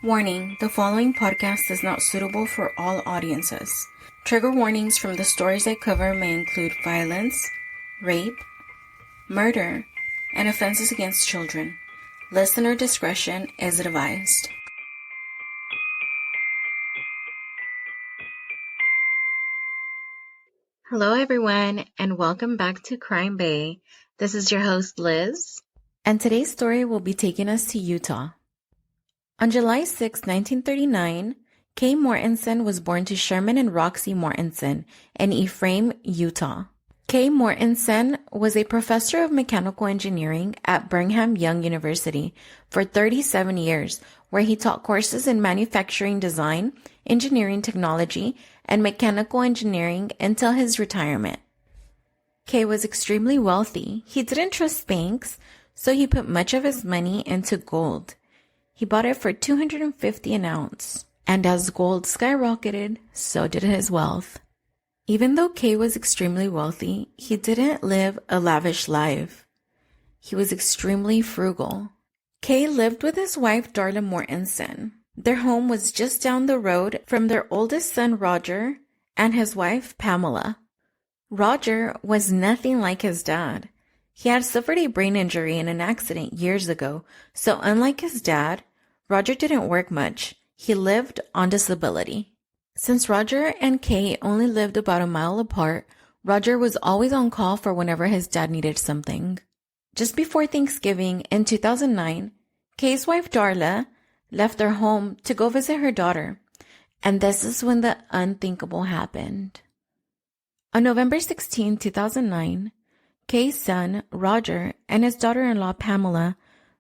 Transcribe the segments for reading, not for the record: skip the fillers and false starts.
Warning, the following podcast is not suitable for all audiences. Trigger warnings from the stories I cover may include violence, rape, murder, and offenses against children. Listener discretion is advised. Hello everyone, and welcome back to Crime Bay. This is your host Liz, and today's story will be taking us to Utah. On July 6, 1939, Kay Mortensen was born to Sherman and Roxy Mortensen in Ephraim, Utah. Kay Mortensen was a professor of mechanical engineering at Brigham Young University for 37 years, where he taught courses in manufacturing design, engineering technology, and mechanical engineering until his retirement. Kay was extremely wealthy. He didn't trust banks, so he put much of his money into gold. He bought it for $250 an ounce, and as gold skyrocketed, so did his wealth. Even though Kay was extremely wealthy, he didn't live a lavish life. He was extremely frugal. Kay lived with his wife, Darla Mortensen. Their home was just down the road from their oldest son, Roger, and his wife, Pamela. Roger was nothing like his dad. He had suffered a brain injury in an accident years ago, so unlike his dad, Roger didn't work much. He lived on disability. Since Roger and Kay only lived about a mile apart, Roger was always on call for whenever his dad needed something. Just before Thanksgiving in 2009, Kay's wife Darla left their home to go visit her daughter, and this is when the unthinkable happened. On November 16, 2009, Kay's son, Roger, and his daughter-in-law, Pamela,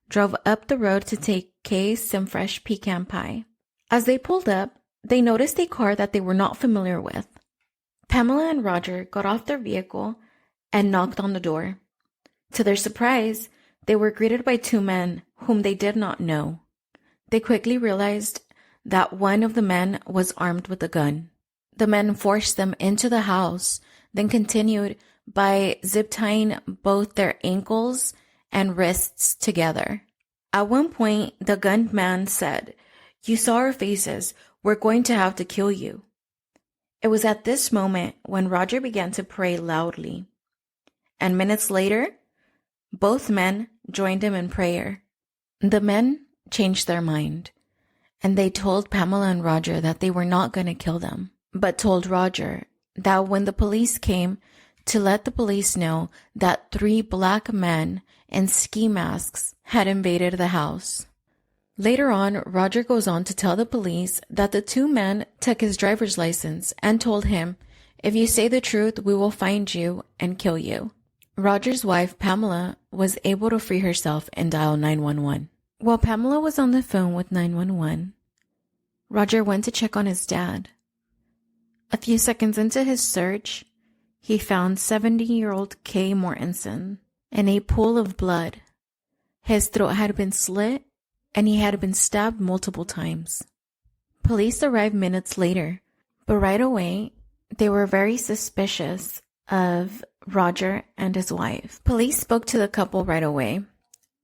drove up the road to take Kay some fresh pecan pie. As they pulled up, they noticed a car that they were not familiar with. Pamela and Roger got off their vehicle and knocked on the door. To their surprise, they were greeted by two men whom they did not know. They quickly realized that one of the men was armed with a gun. The men forced them into the house, then continued by zip-tying both their ankles and wrists together. At one point, the gunman man said, "You saw our faces. We're going to have to kill you." It was at this moment when Roger began to pray loudly. And minutes later, both men joined him in prayer. The men changed their mind, and they told Pamela and Roger that they were not going to kill them, but told Roger that when the police came, to let the police know that 3 black men in ski masks had invaded the house. Later on, Roger goes on to tell the police that the 2 men took his driver's license and told him, "If you say the truth, we will find you and kill you." Roger's wife, Pamela, was able to free herself and dial 911. While Pamela was on the phone with 911, Roger went to check on his dad. A few seconds into his search, he found 70-year-old Kay Mortensen in a pool of blood. His throat had been slit, and he had been stabbed multiple times. Police arrived minutes later, but right away, they were very suspicious of Roger and his wife. Police spoke to the couple right away,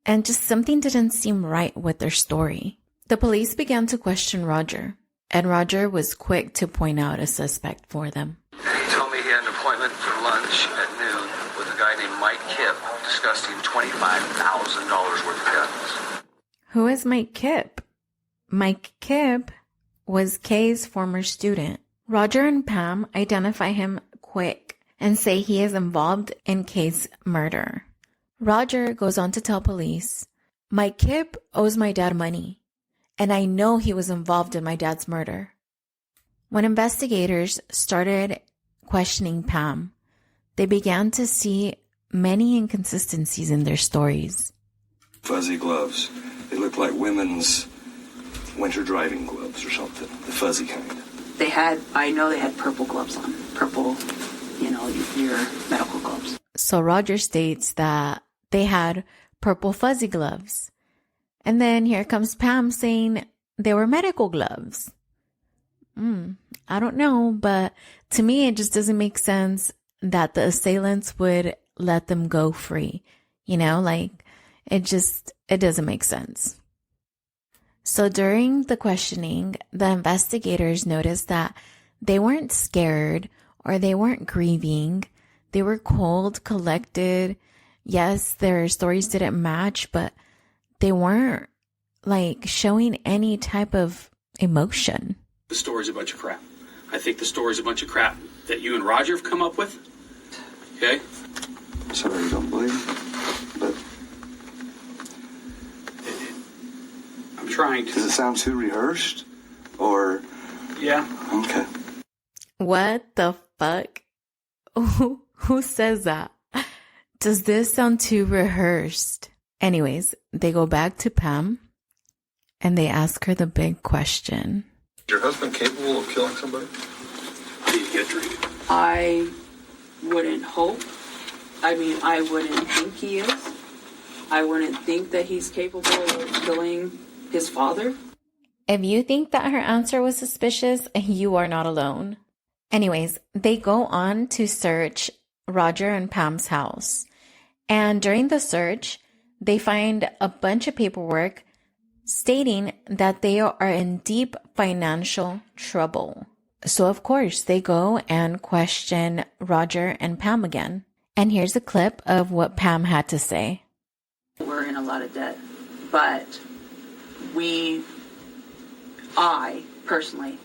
and just something didn't seem right with their story. The police began to question Roger, and Roger was quick to point out a suspect for them. He told me he had an appointment for lunch at noon with a guy named Mike Kipp discussing $25,000 worth of guns. Who is Mike Kipp? Mike Kipp was Kay's former student. Roger and Pam identify him quick and say he is involved in Kay's murder. Roger goes on to tell police, "Mike Kipp owes my dad money, and I know he was involved in my dad's murder." When investigators started questioning Pam, they began to see many inconsistencies in their stories. Fuzzy gloves. They look like women's winter driving gloves or something. The fuzzy kind. I know they had purple gloves on. Purple, your medical gloves. So Roger states that they had purple fuzzy gloves. And then here comes Pam saying they were medical gloves. I don't know, but to me, it just doesn't make sense that the assailants would let them go free. It doesn't make sense. So during the questioning, the investigators noticed that they weren't scared or they weren't grieving. They were cold, collected. Yes, their stories didn't match, but they weren't like showing any type of emotion. The story's a bunch of crap. I think the story's a bunch of crap that you and Roger have come up with. Okay? Sorry you don't believe me, but I'm trying does to. it sound too rehearsed? Or... Yeah. Okay. What the fuck? Who says that? Does this sound too rehearsed? Anyways, they go back to Pam and they ask her the big question. Is your husband capable of killing somebody? Did you get a drink? I wouldn't hope. I mean, I wouldn't think he is. I wouldn't think that he's capable of killing his father. If you think that her answer was suspicious, you are not alone. Anyways, they go on to search Roger and Pam's house. And during the search, they find a bunch of paperwork stating that they are in deep financial trouble. So of course, they go and question Roger and Pam again. And here's a clip of what Pam had to say. We're in a lot of debt, but I personally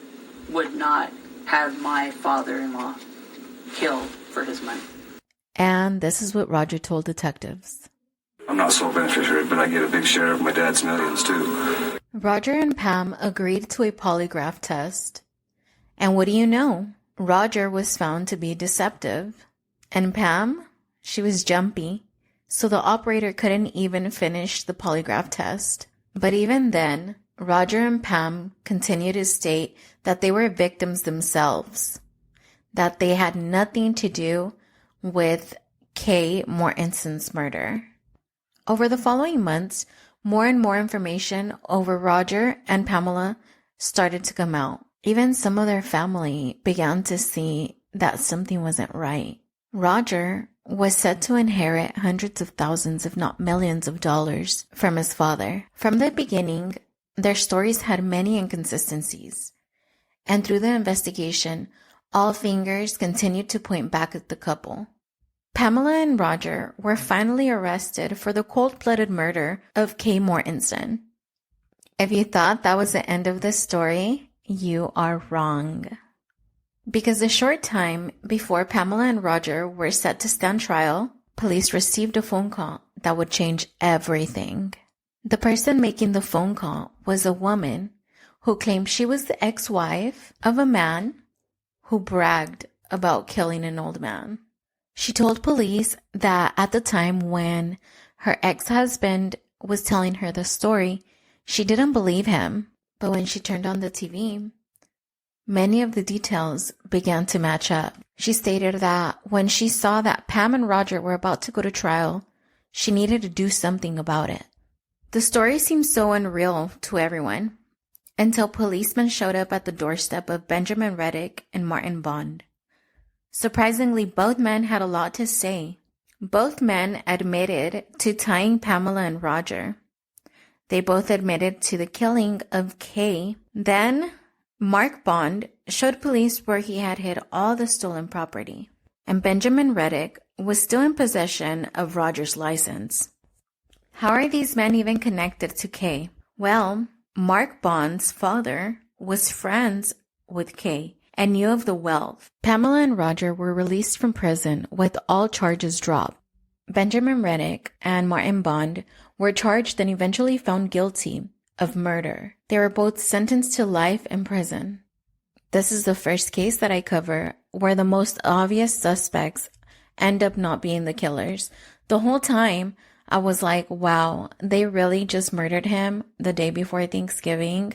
would not have my father-in-law killed for his money. And this is what Roger told detectives. I'm not sole beneficiary, but I get a big share of my dad's millions, too. Roger and Pam agreed to a polygraph test. And what do you know? Roger was found to be deceptive. And Pam, she was jumpy. So the operator couldn't even finish the polygraph test. But even then, Roger and Pam continued to state that they were victims themselves, that they had nothing to do with Kay Mortensen's murder. Over the following months, more and more information over Roger and Pamela started to come out. Even some of their family began to see that something wasn't right. Roger was said to inherit hundreds of thousands, if not millions of dollars from his father. From the beginning, their stories had many inconsistencies. And through the investigation, all fingers continued to point back at the couple. Pamela and Roger were finally arrested for the cold-blooded murder of Kay Mortensen. If you thought that was the end of this story, you are wrong. Because a short time before Pamela and Roger were set to stand trial, police received a phone call that would change everything. The person making the phone call was a woman who claimed she was the ex-wife of a man who bragged about killing an old man. She told police that at the time when her ex-husband was telling her the story, she didn't believe him. But when she turned on the TV, many of the details began to match up. She stated that when she saw that Pam and Roger were about to go to trial, she needed to do something about it. The story seemed so unreal to everyone until policemen showed up at the doorstep of Benjamin Reddick and Martin Bond. Surprisingly, both men had a lot to say. Both men admitted to tying Pamela and Roger. They both admitted to the killing of Kay. Then, Mark Bond showed police where he had hid all the stolen property. And Benjamin Reddick was still in possession of Roger's license. How are these men even connected to Kay? Well, Mark Bond's father was friends with Kay and knew of the wealth. Pamela and Roger were released from prison with all charges dropped. Benjamin Reddick and Martin Bond were charged and eventually found guilty of murder. They were both sentenced to life in prison. This is the first case that I cover where the most obvious suspects end up not being the killers. The whole time, I was like, wow, they really just murdered him the day before Thanksgiving.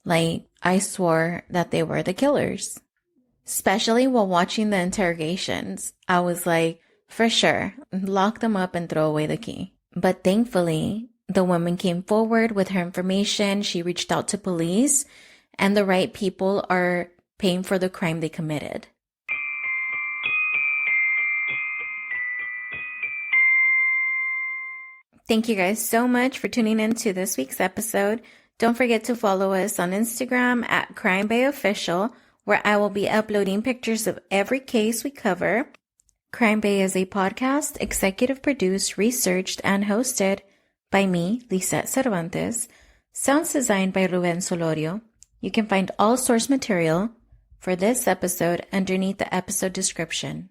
Like, I swore that they were the killers. Especially while watching the interrogations, I was like, for sure, lock them up and throw away the key. But thankfully, the woman came forward with her information. She reached out to police, and the right people are paying for the crime they committed. Thank you guys so much for tuning in to this week's episode. Don't forget to follow us on Instagram at Crime Bay Official, where I will be uploading pictures of every case we cover. Crime Bay is a podcast executive produced, researched, and hosted by me, Lisette Cervantes. Sounds designed by Ruben Solorio. You can find all source material for this episode underneath the episode description.